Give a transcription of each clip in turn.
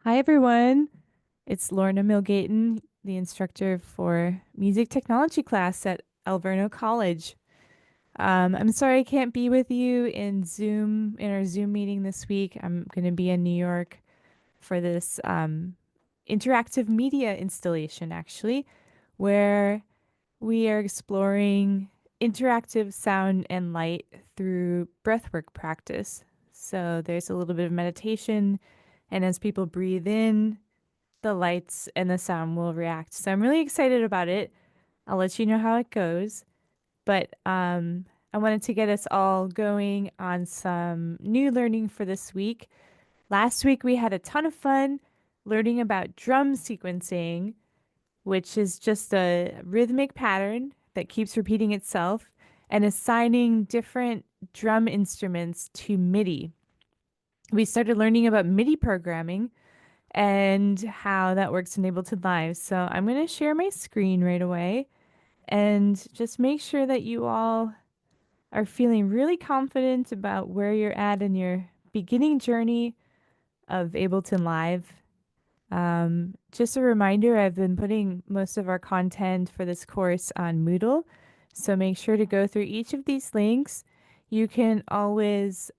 Hi, everyone. It's Lorna Milgaten, the instructor for music technology class at Alverno College. I'm sorry I can't be with you in our Zoom meeting this week. I'm going to be in New York for this interactive media installation, actually, where we are exploring interactive sound and light through breathwork practice. So there's a little bit of meditation, and as people breathe in, the lights and the sound will react. So I'm really excited about it. I'll let you know how it goes. But I wanted to get us all going on some new learning for this week. Last week we had a ton of fun learning about drum sequencing, which is just a rhythmic pattern that keeps repeating itself, and assigning different drum instruments to Midi. We started learning about Midi programming and how that works in Ableton Live. So I'm going to share my screen right away and just make sure that you all are feeling really confident about where you're at in your beginning journey of Ableton Live. Just a reminder, I've been putting most of our content for this course on Moodle, so make sure to go through each of these links. You can always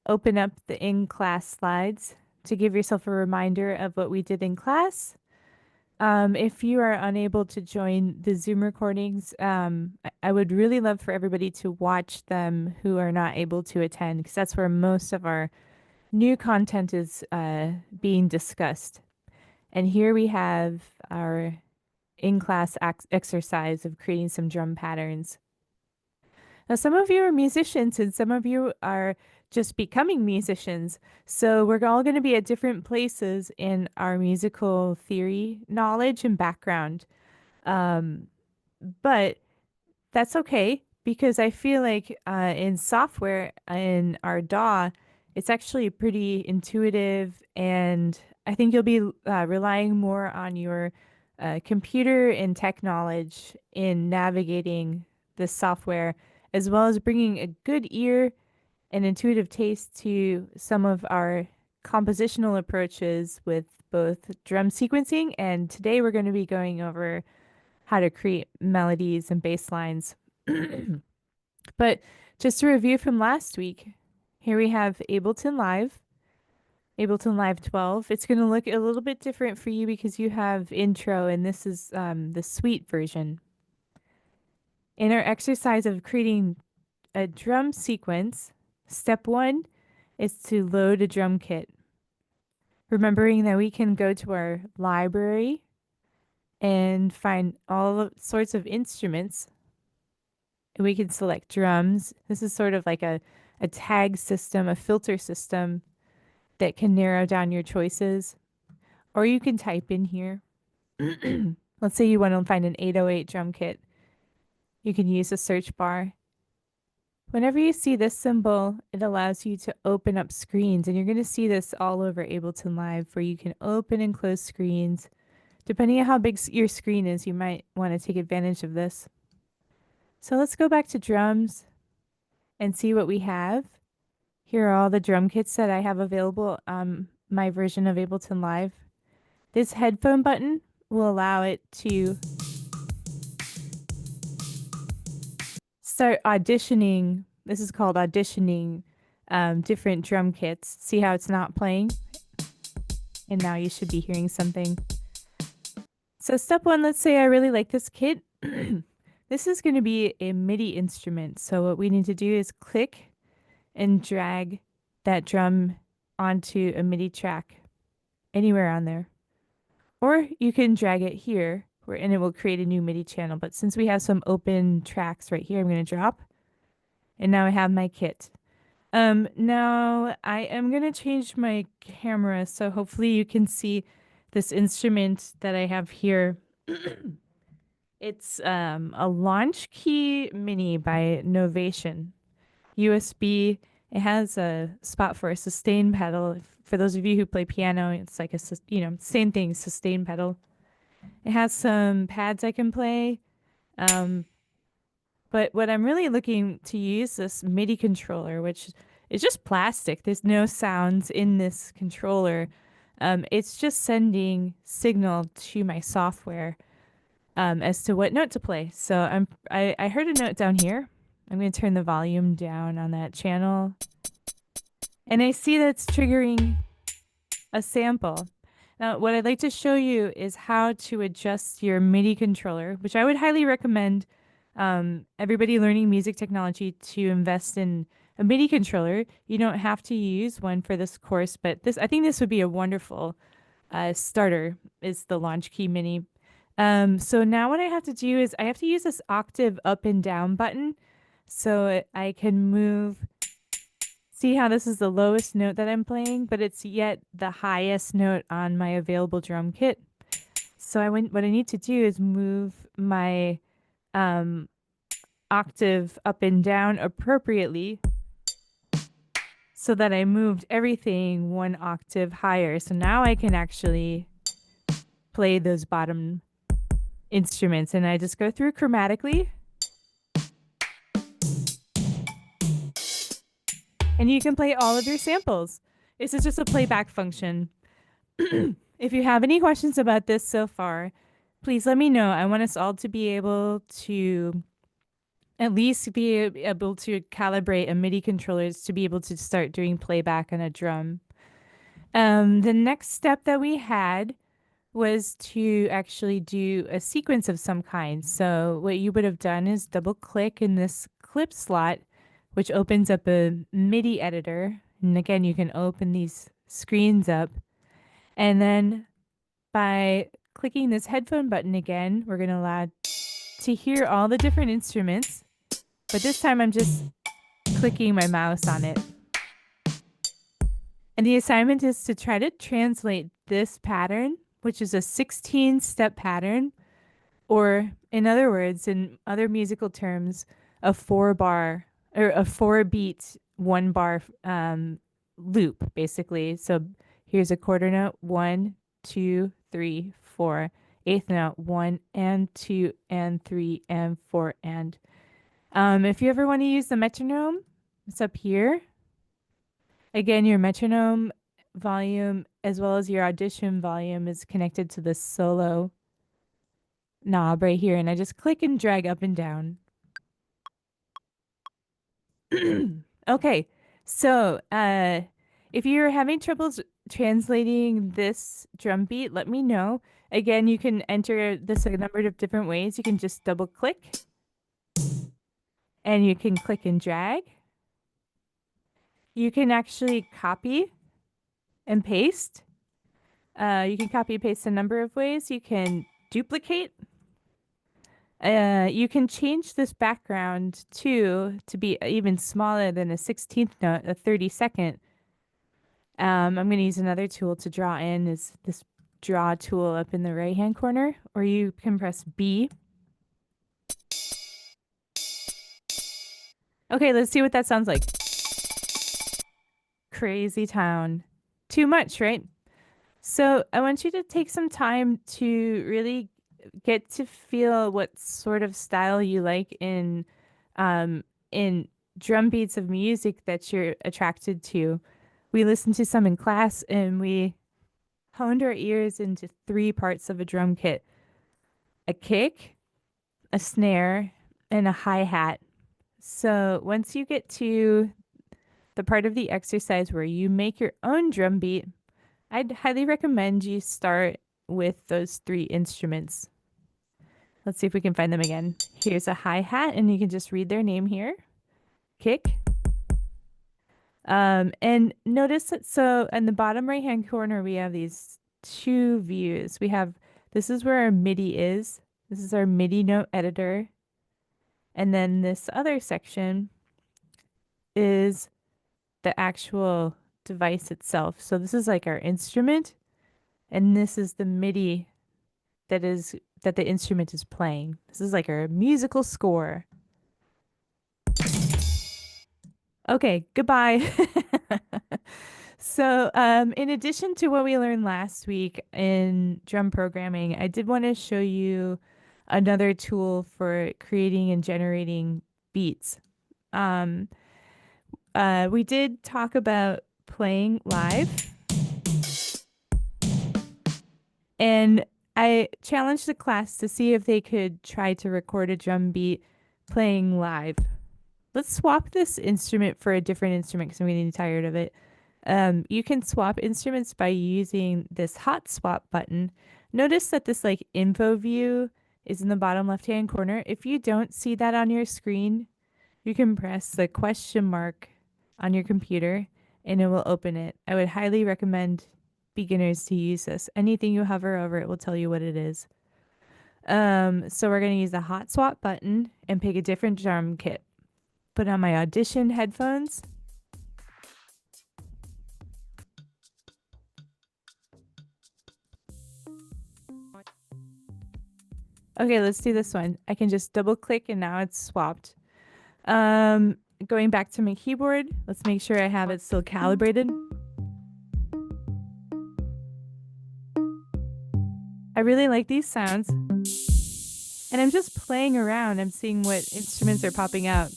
open up the in-class slides to give yourself a reminder of what we did in class. If you are unable to join the Zoom recordings, I would really love for everybody to watch them who are not able to attend, because that's where most of our new content is being discussed. And here we have our in-class exercise of creating some drum patterns. Now, some of you are musicians and some of you are just becoming musicians. So we're all going to be at different places in our musical theory knowledge and background. Um, but that's okay because I feel like in software, in our DAW, it's actually pretty intuitive, and I think you'll be relying more on your computer and tech knowledge in navigating this software, as well as bringing a good ear and intuitive taste to some of our compositional approaches with both drum sequencing, and today we're going to be going over how to create melodies and bass lines. But just to review from last week, here we have Ableton Live, Ableton Live 12. It's going to look a little bit different for you because you have intro, and this is the suite version. In our exercise of creating a drum sequence, step one is to load a drum kit. Remembering that we can go to our library and find all sorts of instruments. We can select drums. This is sort of like a tag system, a filter system that can narrow down your choices. Or you can type in here. Let's say you want to find an 808 drum kit. You can use the search bar. Whenever you see this symbol, it allows you to open up screens, and you're going to see this all over Ableton Live, where you can open and close screens. Depending on how big your screen is, you might want to take advantage of this. So let's go back to drums and see what we have. Here are all the drum kits that I have available on my version of Ableton Live. This headphone button will allow it to start auditioning. This is called auditioning different drum kits. See how it's not playing? And now you should be hearing something. So step one, let's say I really like this kit. This is going to be a MIDI instrument. So what we need to do is click and drag that drum onto a MIDI track anywhere on there. Or you can drag it here and it will create a new MIDI channel. But since we have some open tracks right here, I'm going to drop. And now I have my kit. Now I am going to change my camera, so hopefully you can see this instrument that I have here. It's a Launch Key Mini by Novation. USB. It has a spot for a sustain pedal. For those of you who play piano, it's like same thing, sustain pedal. It has some pads I can play. But what I'm really looking to use this MIDI controller, which is just plastic. There's no sounds in this controller. It's just sending signal to my software as to what note to play. So I heard a note down here. I'm going to turn the volume down on that channel. And I see that it's triggering a sample. Now, what I'd like to show you is how to adjust your MIDI controller, which I would highly recommend everybody learning music technology to invest in a MIDI controller. You don't have to use one for this course, but I think this would be a wonderful starter, is the Launch Key Mini. So now what I have to do is I have to use this octave up and down button so I can move. See how this is the lowest note that I'm playing, but it's yet the highest note on my available drum kit. So what I need to do is move my octave up and down appropriately so that I moved everything one octave higher. So now I can actually play those bottom instruments, and I just go through chromatically. And you can play all of your samples. This is just a playback function. If you have any questions about this so far, please let me know. I want us all to be able to at least be able to calibrate a MIDI controllers to be able to start doing playback on a drum. The next step that we had was to actually do a sequence of some kind. So what you would have done is double click in this clip slot, which opens up a MIDI editor. And again, you can open these screens up. And then by clicking this headphone button again, we're going to allow to hear all the different instruments. But this time I'm just clicking my mouse on it. And the assignment is to try to translate this pattern, which is a 16-step pattern, or in other words, in other musical terms, a 4-bar or a 4-beat 1-bar loop, basically. So here's a quarter note, 1, 2, 3, 4. Eighth note, 1 and 2 and 3 and 4 and. If you ever want to use the metronome, it's up here. Again, your metronome volume as well as your audition volume is connected to the solo knob right here. And I just click and drag up and down. Okay, so if you're having troubles translating this drum beat, let me know. Again, you can enter this a number of different ways. You can just double click and you can click and drag. You can actually copy and paste. You can copy and paste a number of ways. You can duplicate. You can change this background to be even smaller than a 16th note, a 32nd. I'm going to use another tool to draw in, is this draw tool up in the right hand corner, or you can press B. Okay, let's see what that sounds like. Crazy town. Too much, right? So I want you to take some time to really get to feel what sort of style you like in drum beats of music that you're attracted to. We listened to some in class and we honed our ears into 3 parts of a drum kit: a kick, a snare, and a hi-hat. So once you get to the part of the exercise where you make your own drum beat, I'd highly recommend you start with those 3 instruments. Let's see if we can find them again. Here's a hi-hat, and you can just read their name here. Kick. And notice that, so in the bottom right-hand corner, we have these 2 views. This is where our MIDI is. This is our MIDI note editor. And then this other section is the actual device itself. So this is like our instrument, and this is the MIDI that the instrument is playing. This is like our musical score. Okay, goodbye. So in addition to what we learned last week in drum programming, I did want to show you another tool for creating and generating beats. We did talk about playing live. And I challenged the class to see if they could try to record a drum beat playing live. Let's swap this instrument for a different instrument because I'm getting tired of it. You can swap instruments by using this hot swap button. Notice that this like info view is in the bottom left hand corner. If you don't see that on your screen, you can press the question mark on your computer and it will open it. I would highly recommend beginners to use this. Anything you hover over it will tell you what it is. So we're going to use the hot swap button and pick a different drum kit. Put on my audition headphones. Okay, let's do this one. I can just double click and now it's swapped. Going back to my keyboard, let's make sure I have it still calibrated. I really like these sounds. And I'm just playing around. I'm seeing what instruments are popping out.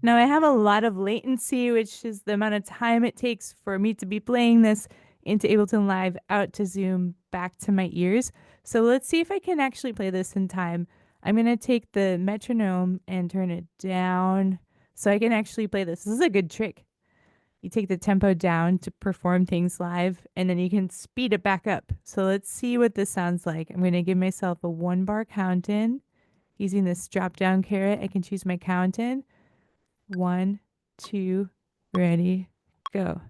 Now I have a lot of latency, which is the amount of time it takes for me to be playing this into Ableton Live out to Zoom back to my ears. So let's see if I can actually play this in time. I'm going to take the metronome and turn it down so I can actually play this. This is a good trick. You take the tempo down to perform things live and then you can speed it back up. So let's see what this sounds like. I'm going to give myself a 1-bar count in. Using this drop down caret, I can choose my count in. 1, 2, ready, go.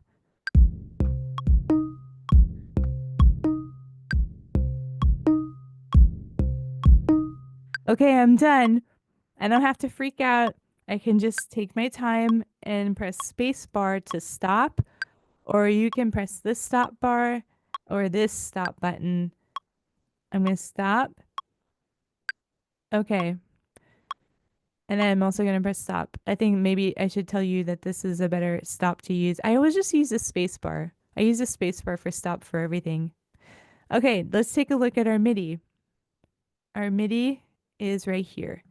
Okay, I'm done. I don't have to freak out. I can just take my time and press space bar to stop, or you can press this stop bar or this stop button. I'm going to stop. Okay. And then I'm also going to press stop. I think maybe I should tell you that this is a better stop to use. I always just use the space bar. I use the space bar for stop for everything. Okay, let's take a look at our MIDI. Our MIDI is right here.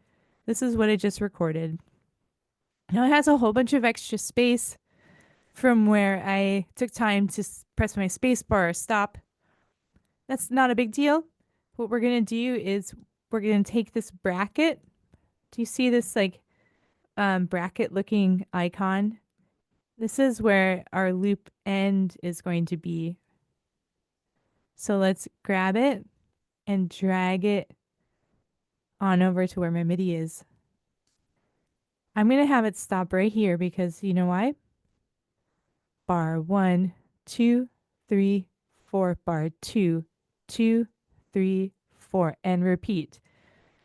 This is what I just recorded. Now it has a whole bunch of extra space from where I took time to press my space bar or stop. That's not a big deal. What we're going to do is we're going to take this bracket. Do you see this like bracket looking icon? This is where our loop end is going to be. So let's grab it and drag it on over to where my MIDI is. I'm going to have it stop right here because you know why? Bar 1, 2, 3, 4, bar 2, 2, 3, 4, and repeat.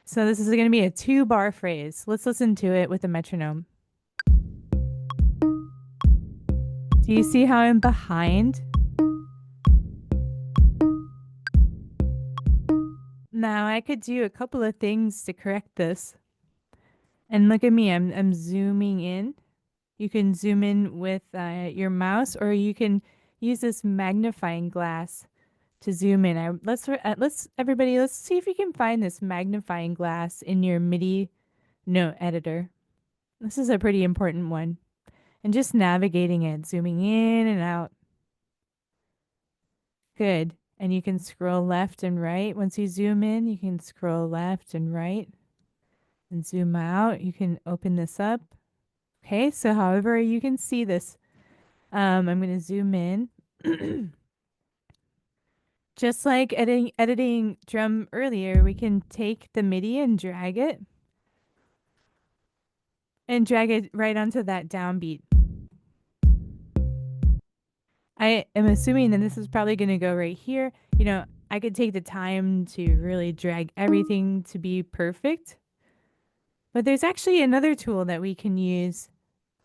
So this is going to be a 2-bar phrase. Let's listen to it with a metronome. Do you see how I'm behind? Now I could do a couple of things to correct this. And look at me, I'm zooming in. You can zoom in with your mouse, or you can use this magnifying glass to zoom in. Let's see if you can find this magnifying glass in your MIDI note editor. This is a pretty important one. And just navigating it, zooming in and out. Good. And you can scroll left and right. Once you zoom in, you can scroll left and right and zoom out. You can open this up. Okay, so however you can see this, I'm going to zoom in. Just like editing drum earlier, we can take the MIDI and drag it right onto that downbeat. I am assuming that this is probably going to go right here. You know, I could take the time to really drag everything to be perfect. But there's actually another tool that we can use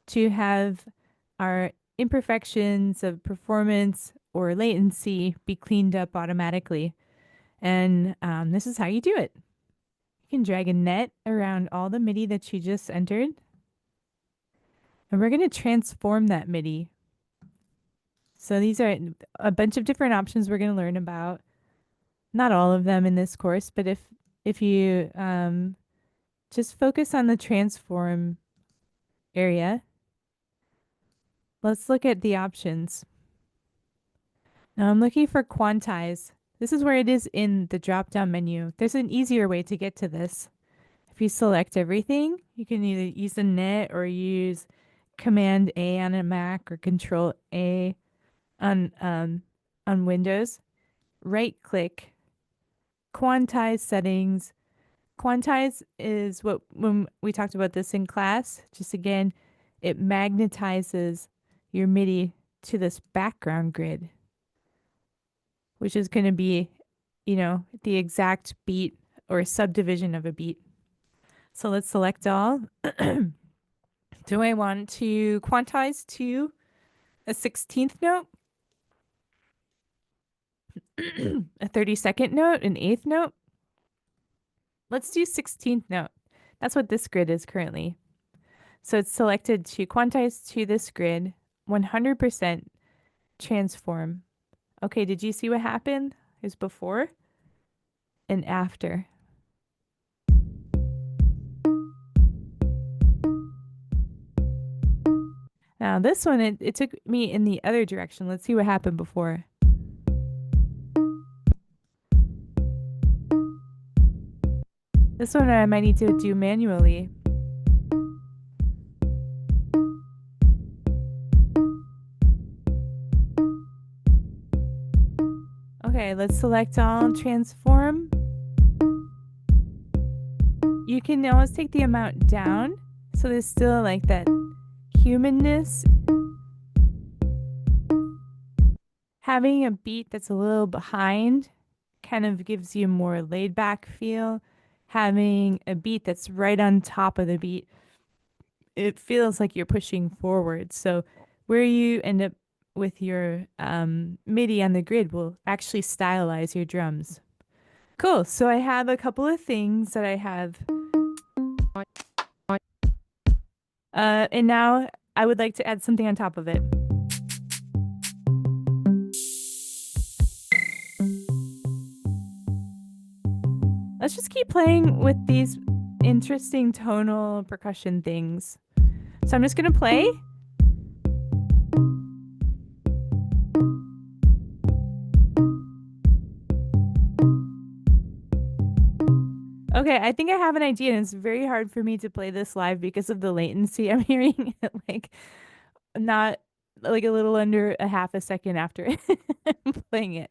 to have our imperfections of performance or latency be cleaned up automatically. And this is how you do it. You can drag a net around all the MIDI that you just entered. And we're going to transform that MIDI. So these are a bunch of different options we're going to learn about. Not all of them in this course, but if if you just focus on the transform area, let's look at the options. Now I'm looking for quantize. This is where it is in the drop-down menu. There's an easier way to get to this. If you select everything, you can either use the net or use Command A on a Mac or Control A on Windows. Right click, quantize settings. Quantize is what when we talked about this in class. Just again, it magnetizes your MIDI to this background grid, which is going to be, the exact beat or subdivision of a beat. So let's select all. Do I want to quantize to a 16th note, a 32nd note, an 8th note? Let's do 16th note. That's what this grid is currently. So it's selected to quantize to this grid, 100% transform. Okay, did you see what happened? Is before and after. Now this one, it took me in the other direction. Let's see what happened before. This one I might need to do manually. Okay, let's select all, transform. You can always take the amount down, so there's still like that humanness. Having a beat that's a little behind kind of gives you a more laid back feel. Having a beat that's right on top of the beat, it feels like you're pushing forward. So where you end up with your MIDI on the grid will actually stylize your drums. Cool. So I have a couple of things that I have. And now I would like to add something on top of it. Let's just keep playing with these interesting tonal percussion things. So I'm just going to play. Okay, I think I have an idea, and it's very hard for me to play this live because of the latency. I'm hearing it like not like a little under a half a second after I'm playing it.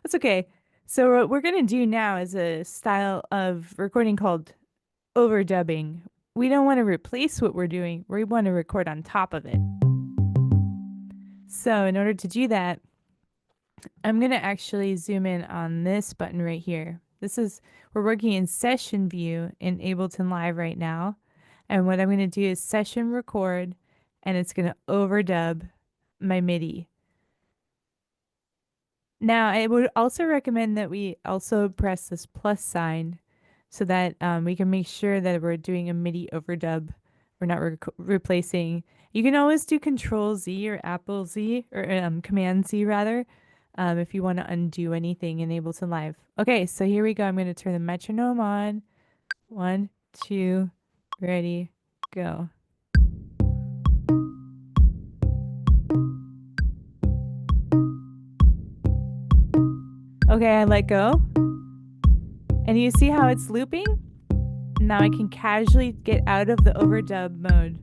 That's okay. So what we're gonna do now is a style of recording called overdubbing. We don't want to replace what we're doing. We want to record on top of it. So in order to do that, I'm gonna actually zoom in on this button right here. We're working in session view in Ableton Live right now. And what I'm going to do is session record, and it's going to overdub my MIDI. Now, I would also recommend that we also press this plus sign so that we can make sure that we're doing a MIDI overdub. We're not replacing. You can always do Control Z or Apple Z or Command Z rather. If you want to undo anything in Ableton Live. Okay, so here we go. I'm going to turn the metronome on. 1, 2, ready, go. Okay, I let go. And you see how it's looping? Now I can casually get out of the overdub mode.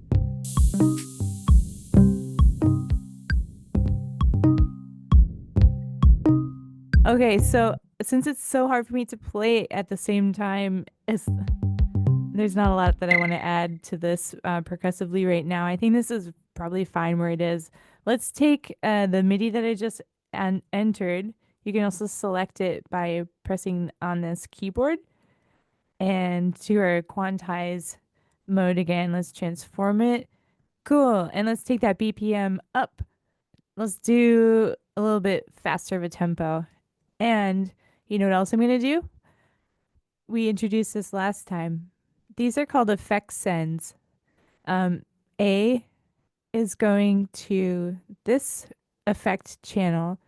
Okay, so since it's so hard for me to play at the same time, there's not a lot that I want to add to this percussively right now. I think this is probably fine where it is. Let's take the MIDI that I just entered. You can also select it by pressing on this keyboard. And to our quantize mode again, let's transform it. Cool. And let's take that BPM up. Let's do a little bit faster of a tempo. And you know what else I'm going to do? We introduced this last time. These are called effect sends. A is going to this effect channel,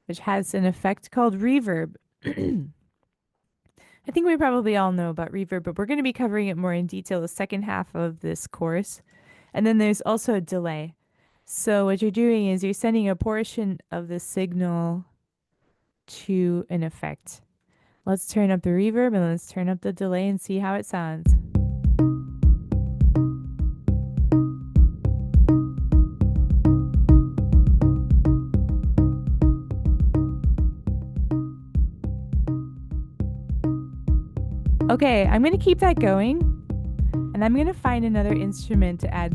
which has an effect called reverb. And I think we probably all know about reverb, but we're going to be covering it more in detail the second half of this course. And then there's also a delay. So what you're doing is you're sending a portion of the signal to an effect. Let's turn up the reverb and let's turn up the delay and see how it sounds. Okay, I'm going to keep that going, and I'm going to find another instrument to add.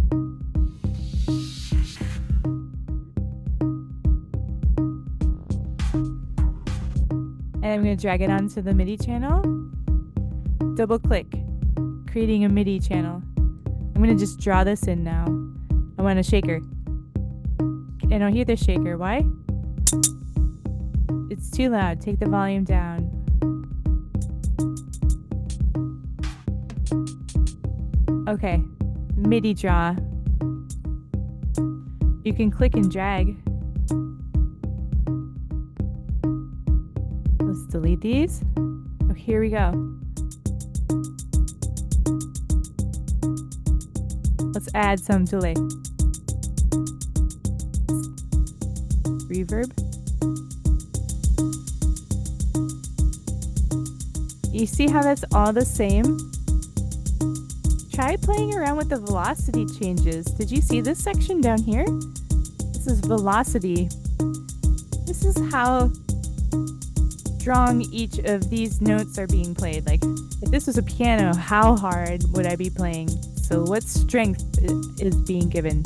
And I'm going to drag it onto the MIDI channel. Double click, creating a MIDI channel. I'm going to just draw this in now. I want a shaker. I don't hear the shaker. Why? It's too loud. Take the volume down. Okay, MIDI draw. You can click and drag. Let's delete these. Oh, here we go. Let's add some delay. Reverb. You see how that's all the same? Try playing around with the velocity changes. Did you see this section down here? This is velocity. This is how strong each of these notes are being played. Like, if this was a piano, how hard would I be playing? So what strength is being given?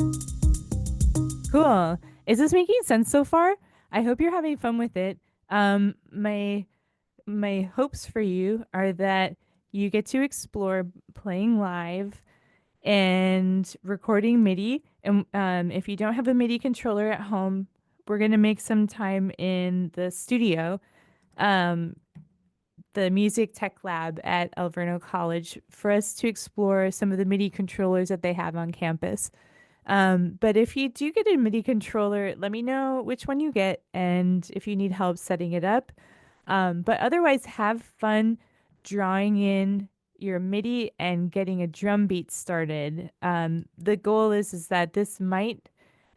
Cool. Is this making sense so far? I hope you're having fun with it. My hopes for you are that you get to explore playing live and recording MIDI. And if you don't have a MIDI controller at home, we're going to make some time in the studio, the music tech lab at Alverno College, for us to explore some of the MIDI controllers that they have on campus. But if you do get a MIDI controller, let me know which one you get and if you need help setting it up. But otherwise, have fun drawing in your MIDI and getting a drum beat started. The goal is that this might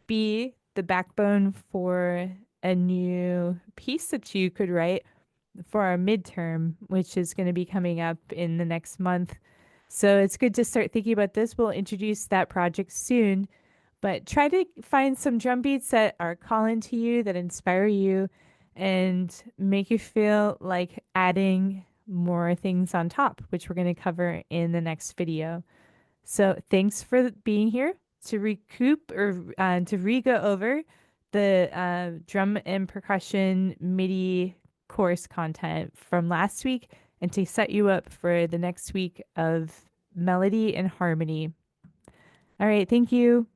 be the backbone for a new piece that you could write for our midterm, which is going to be coming up in the next month. So it's good to start thinking about this. We'll introduce that project soon, but try to find some drum beats that are calling to you, that inspire you, and make you feel like adding more things on top, which we're going to cover in the next video. So thanks for being here to recoup or to re-go over the drum and percussion MIDI course content from last week and to set you up for the next week of melody and harmony. All right, thank you.